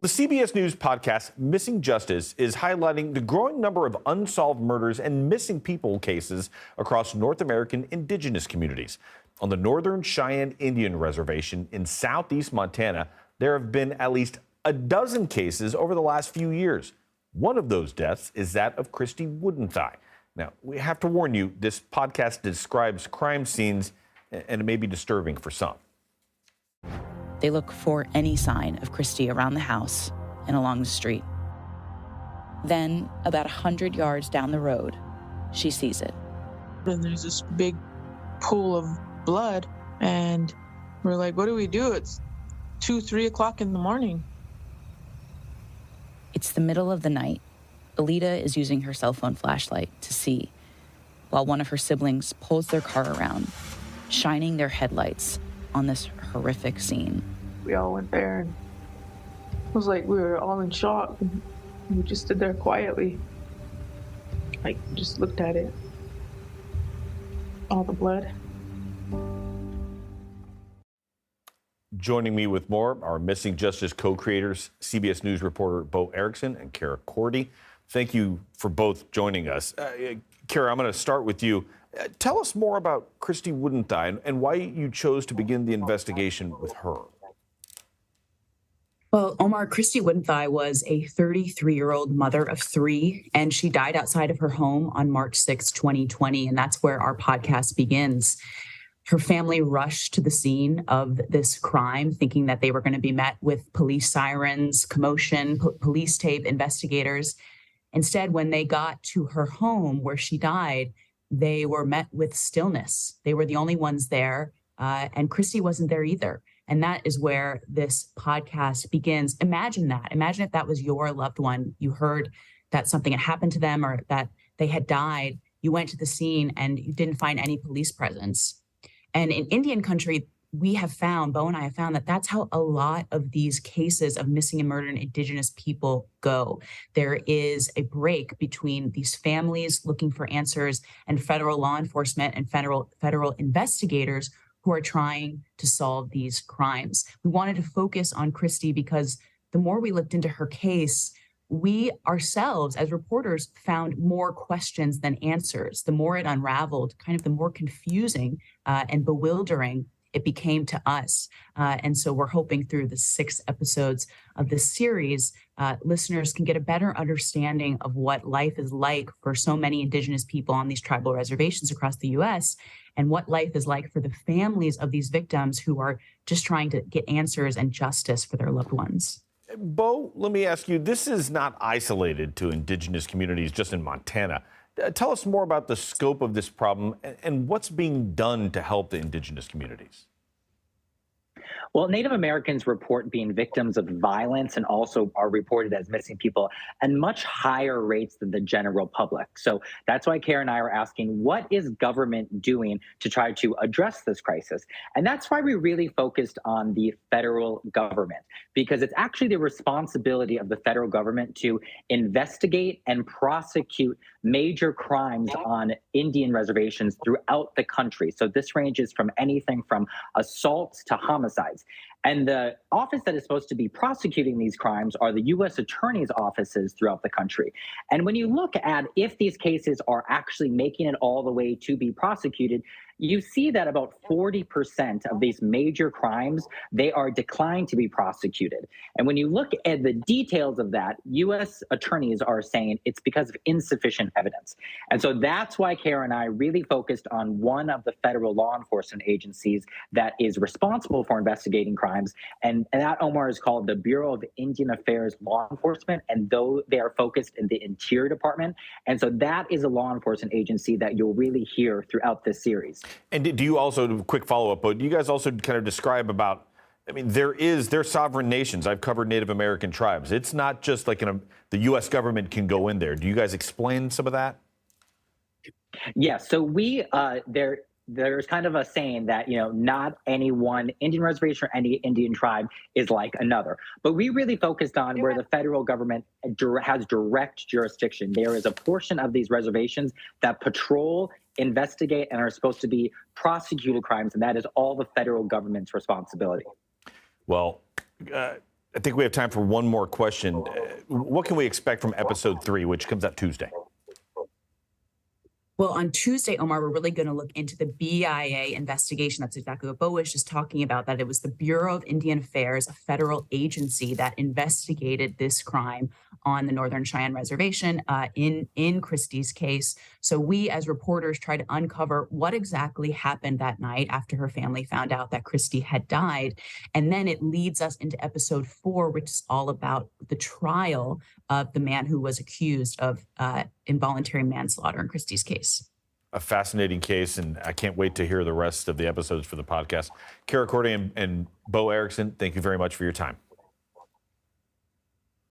The CBS News podcast Missing Justice is highlighting the growing number of unsolved murders and missing people cases across North American Indigenous communities. On the Northern Cheyenne Indian Reservation in southeast Montana, there have been at least a dozen cases over the last few years. One of those deaths is that of Christy Woodenfai. Now, we have to warn you, this podcast describes crime scenes, and it may be disturbing for some. They look for any sign of Christy around the house and along the street. Then, about 100 yards down the road, she sees it. And there's this big pool of blood, and we're like, what do we do? It's 2-3 o'clock in the morning. It's the middle of the night. Alita is using her cell phone flashlight to see, while one of her siblings pulls their car around, shining their headlights on this horrific scene. We all went there, and it was like we were all in shock. And we just stood there quietly, like just looked at it. All the blood. Joining me with more are Missing Justice co-creators, CBS News reporter Bo Erickson and Cara Korte. Thank you for both joining us. Cara, I'm going to start with you. Tell us more about Christy Woodenfai and why you chose to begin the investigation with her. Well, Omar, Christy Woodenfai was a 33-year-old mother of 3, and she died outside of her home on March 6, 2020, and that's where our podcast begins. Her family rushed to the scene of this crime, thinking that they were going to be met with police sirens, commotion, police tape, investigators. Instead, when they got to her home where she died, they were met with stillness. They were the only ones there, and Christy wasn't there either. And that is where this podcast begins. Imagine that. Imagine if that was your loved one. You heard that something had happened to them or that they had died. You went to the scene and you didn't find any police presence. And in Indian country, we have found, Bo and I have found that that's how a lot of these cases of missing and murdered Indigenous people go. There is a break between these families looking for answers and federal law enforcement and federal investigators who are trying to solve these crimes. We wanted to focus on Christy because the more we looked into her case, we ourselves as reporters found more questions than answers. The more it unraveled, kind of the more confusing and bewildering it became to us. And so we're hoping through the 6 episodes of this series, listeners can get a better understanding of what life is like for so many Indigenous people on these tribal reservations across the U.S., and what life is like for the families of these victims who are just trying to get answers and justice for their loved ones. Bo, let me ask you, this is not isolated to Indigenous communities just in Montana. Tell us more about the scope of this problem and what's being done to help the Indigenous communities. Well, Native Americans report being victims of violence and also are reported as missing people at much higher rates than the general public. So that's why Cara and I are asking, what is government doing to try to address this crisis? And that's why we really focused on the federal government, because it's actually the responsibility of the federal government to investigate and prosecute major crimes on Indian reservations throughout the country. So this ranges from anything from assaults to homicides. And the office that is supposed to be prosecuting these crimes are the U.S. attorney's offices throughout the country. And when you look at if these cases are actually making it all the way to be prosecuted, you see that about 40% of these major crimes, they are declined to be prosecuted. And when you look at the details of that, U.S. attorneys are saying it's because of insufficient evidence. And so that's why Cara and I really focused on one of the federal law enforcement agencies that is responsible for investigating crimes. And that, Omar, is called the Bureau of Indian Affairs Law Enforcement. And though they are focused in the Interior Department. And so that is a law enforcement agency that you'll really hear throughout this series. And do you also, quick follow-up, but do you guys also kind of describe about, I mean, they're sovereign nations. I've covered Native American tribes. It's not just like the U.S. government can go in there. Do you guys explain some of that? Yeah, so there's kind of a saying that, not any one Indian reservation or any Indian tribe is like another. But we really focused on where the federal government has direct jurisdiction. There is a portion of these reservations that patrol, investigate, and are supposed to be prosecuted crimes, and that is all the federal government's responsibility. Well, I think we have time for one more question. What can we expect from episode 3, which comes out Tuesday? Well, on Tuesday, Omar, we're really going to look into the BIA investigation. That's exactly what Bo was just talking about, that it was the Bureau of Indian Affairs, a federal agency that investigated this crime on the Northern Cheyenne Reservation in Christy's case. So we as reporters try to uncover what exactly happened that night after her family found out that Christy had died. And then it leads us into episode 4, which is all about the trial of the man who was accused of involuntary manslaughter in Christy's case. A fascinating case, and I can't wait to hear the rest of the episodes for the podcast. Cara, Korte, and Bo Erickson, thank you very much for your time.